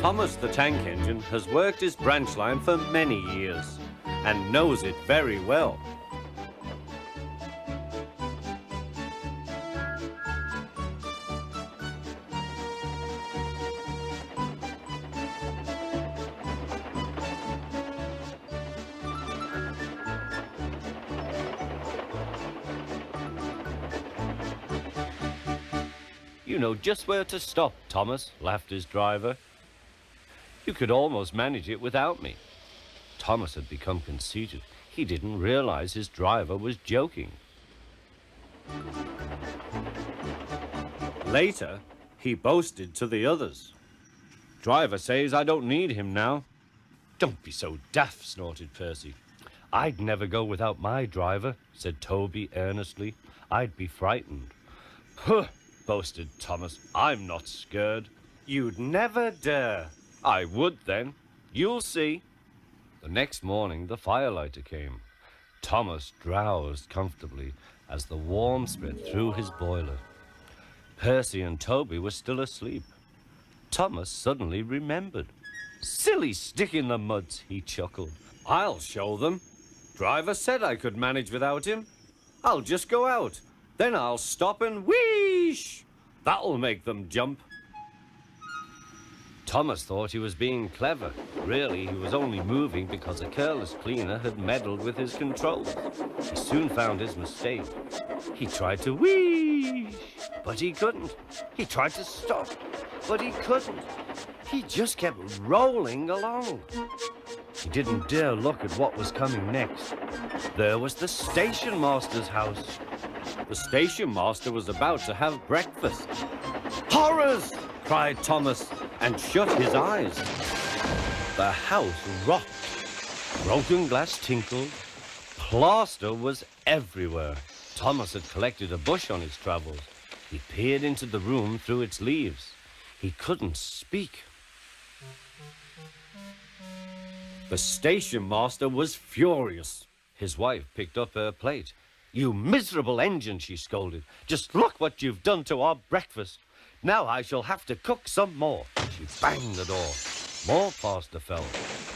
Thomas the tank engine has worked his branch line for many years and knows it very well. You know just where to stop, Thomas, laughed his driver. You could almost manage it without me. Thomas had become conceited. He didn't realize his driver was joking. Later, he boasted to the others. Driver says I don't need him now. Don't be so daft, snorted Percy. I'd never go without my driver, said Toby earnestly. I'd be frightened. Huh, boasted Thomas. I'm not scared. You'd never dare. I would then. You'll see. The next morning, the firelighter came. Thomas drowsed comfortably as the warmth spread through his boiler. Percy and Toby were still asleep. Thomas suddenly remembered. Silly stick in the muds, he chuckled. I'll show them. Driver said I could manage without him. I'll just go out. Then I'll stop and wheesh. That'll make them jump. Thomas thought he was being clever. Really, he was only moving because a careless cleaner had meddled with his controls. He soon found his mistake. He tried to wheesh, but he couldn't. He tried to stop, but he couldn't. He just kept rolling along. He didn't dare look at what was coming next. There was the station master's house. The station master was about to have breakfast. Horrors! Cried Thomas and shut his eyes. The house rocked. Broken glass tinkled. Plaster was everywhere. Thomas had collected a bush on his travels. He peered into the room through its leaves. He couldn't speak. The station master was furious. His wife picked up her plate. You miserable engine, she scolded. Just look what you've done to our breakfast. Now I shall have to cook some more. She banged the door. More plaster fell.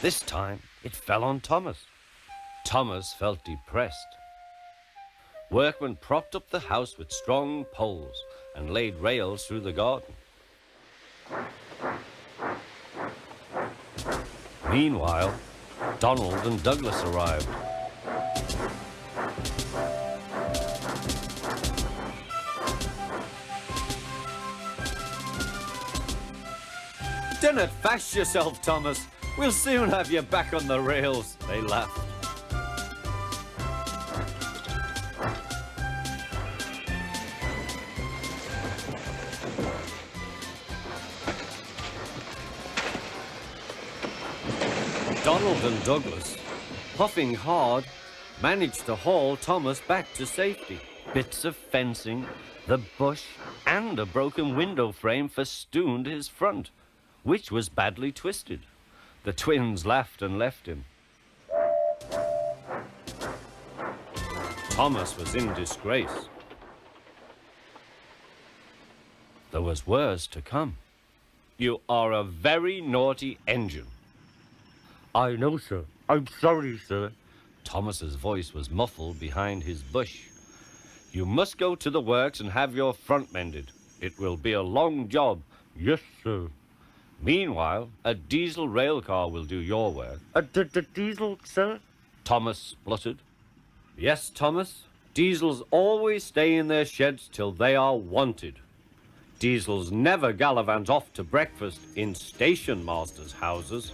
This time it fell on Thomas. Thomas felt depressed. Workmen propped up the house with strong poles and laid rails through the garden. Meanwhile, Donald and Douglas arrived. Don't fash yourself, Thomas. We'll soon have you back on the rails, they laughed. Donald and Douglas, puffing hard, managed to haul Thomas back to safety. Bits of fencing, the bush, and a broken window frame festooned his front, which was badly twisted. The twins laughed and left him. Thomas was in disgrace. There was worse to come. You are a very naughty engine. I know, sir. I'm sorry, sir. Thomas's voice was muffled behind his bush. You must go to the works and have your front mended. It will be a long job. Yes, sir. Meanwhile, a diesel rail car will do your work. The diesel, sir? Thomas spluttered. Yes, Thomas. Diesels always stay in their sheds till they are wanted. Diesels never gallivant off to breakfast in station masters' houses.